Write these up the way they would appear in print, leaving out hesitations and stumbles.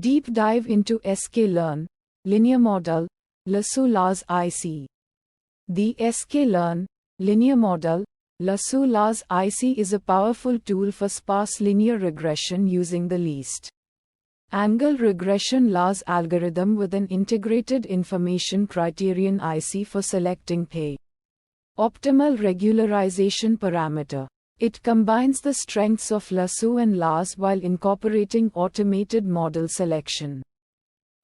Deep dive into sklearn, linear model, Lasso Lars IC. The sklearn, linear model, Lasso Lars IC is a powerful tool for sparse linear regression using the least angle regression Lars algorithm with an integrated information criterion IC for selecting the optimal regularization parameter. It combines the strengths of Lasso and Lars while incorporating automated model selection.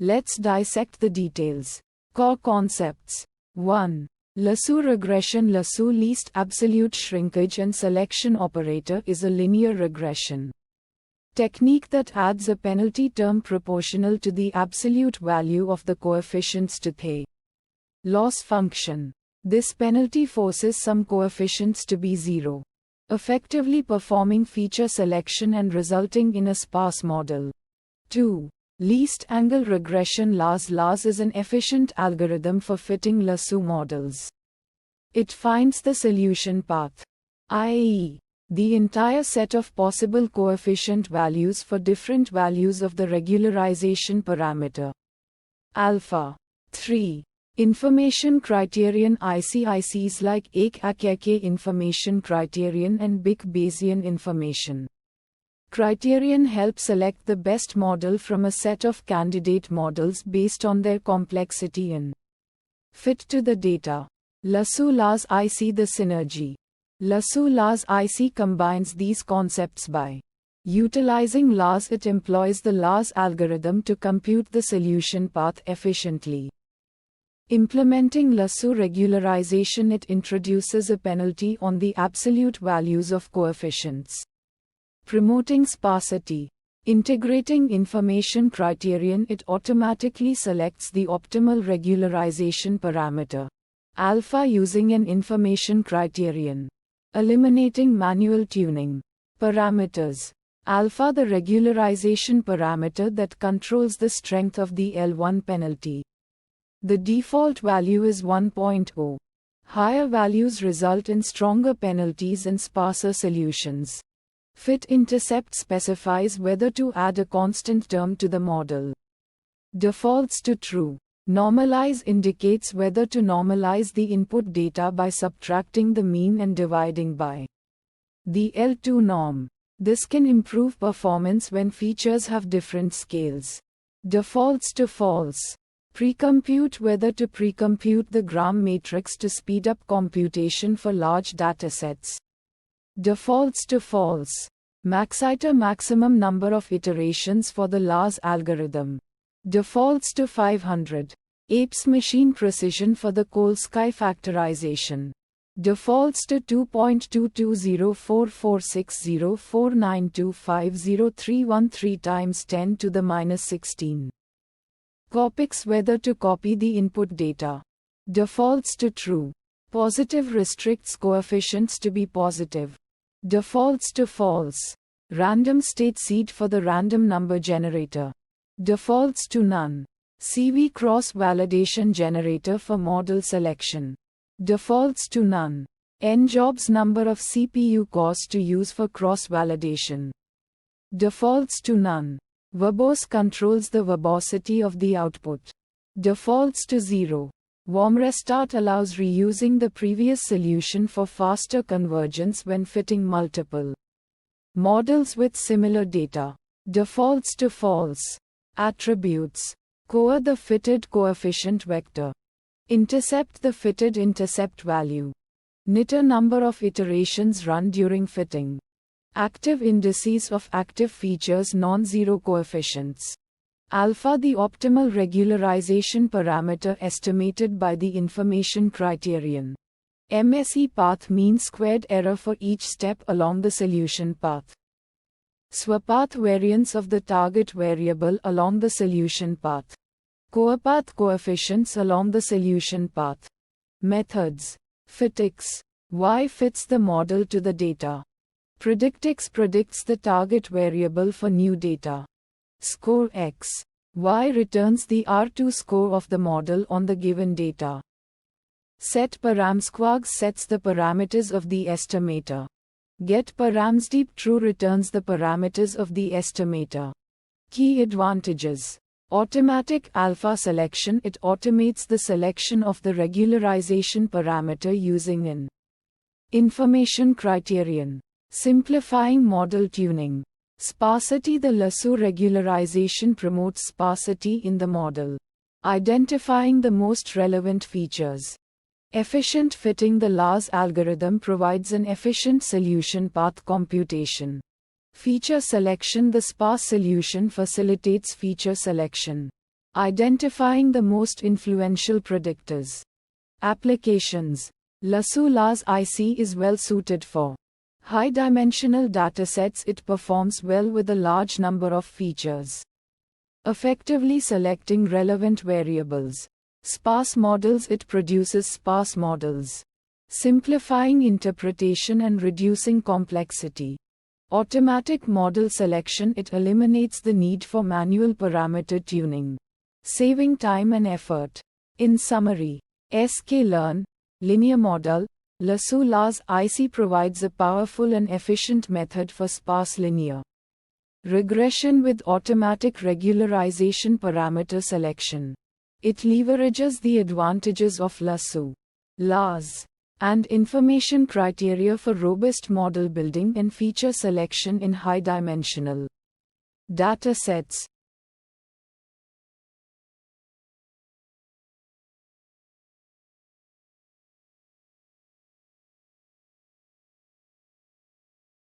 Let's dissect the details. Core concepts. 1. Lasso regression. Lasso least absolute shrinkage and selection operator is a linear regression technique that adds a penalty term proportional to the absolute value of the coefficients to the loss function. This penalty forces some coefficients to be zero, effectively performing feature selection and resulting in a sparse model. 2. Least angle regression. Lars is an efficient algorithm for fitting Lasso models. It finds the solution path, i.e., the entire set of possible coefficient values for different values of the regularization parameter. Alpha. 3. Information criterion ICs like AKK information criterion and Big Bayesian information criterion help select the best model from a set of candidate models based on their complexity and fit to the data. Lasso Lars IC. The synergy. Lasso Lars IC combines these concepts by utilizing Lars. It employs the Lars algorithm to compute the solution path efficiently. Implementing Lasso regularization. It introduces a penalty on the absolute values of coefficients. Promoting sparsity. Integrating information criterion. It automatically selects the optimal regularization parameter, alpha, using an information criterion. Eliminating manual tuning. Parameters. Alpha, the regularization parameter that controls the strength of the L1 penalty. The default value is 1.0. Higher values result in stronger penalties and sparser solutions. Fit intercept specifies whether to add a constant term to the model. Defaults to true. Normalize indicates whether to normalize the input data by subtracting the mean and dividing by the L2 norm. This can improve performance when features have different scales. Defaults to false. Precompute whether to precompute the gram matrix to speed up computation for large datasets. Defaults to false. Maxiter, maximum number of iterations for the Lars algorithm. Defaults to 500. Apes, machine precision for the Kolsky factorization. Defaults to 2.220446049250313 times 10 to the minus 16. Copics, whether to copy the input data. Defaults to true. Positive restricts coefficients to be positive. Defaults to false. Random state seed for the random number generator. Defaults to none. CV cross validation generator for model selection. Defaults to none. N-jobs, number of CPU cores to use for cross validation. Defaults to none. Verbose controls the verbosity of the output. Defaults to 0. Warm restart allows reusing the previous solution for faster convergence when fitting multiple models with similar data. Defaults to false. Attributes. Core, the fitted coefficient vector. Intercept, the fitted intercept value. Niter, number of iterations run during fitting. Active indices of active features, non-zero coefficients. Alpha, the optimal regularization parameter estimated by the information criterion. MSE, path, mean squared error for each step along the solution path. Swapath, variance of the target variable along the solution path. Copath, coefficients along the solution path. Methods. Fitx. Y fits the model to the data. Predictx predicts the target variable for new data. Score X. Y returns the R2 score of the model on the given data. Set paramsquarks sets the parameters of the estimator. Get paramsdeep true returns the parameters of the estimator. Key advantages. Automatic alpha selection. It automates the selection of the regularization parameter using an information criterion. Simplifying model tuning. Sparsity. The lasso regularization promotes sparsity in the model, identifying the most relevant features. Efficient fitting. The Lars algorithm provides an efficient solution path computation. Feature selection. The sparse solution facilitates feature selection, identifying the most influential predictors. Applications. Lasso Lars IC is well suited for high-dimensional datasets. It performs well with a large number of features, effectively selecting relevant variables. Sparse models. It produces sparse models, simplifying interpretation and reducing complexity. Automatic model selection. It eliminates the need for manual parameter tuning, saving time and effort. In summary, sklearn, linear model, Lasso Lars IC provides a powerful and efficient method for sparse linear regression with automatic regularization parameter selection. It leverages the advantages of Lasso Lars and information criteria for robust model building and feature selection in high-dimensional datasets.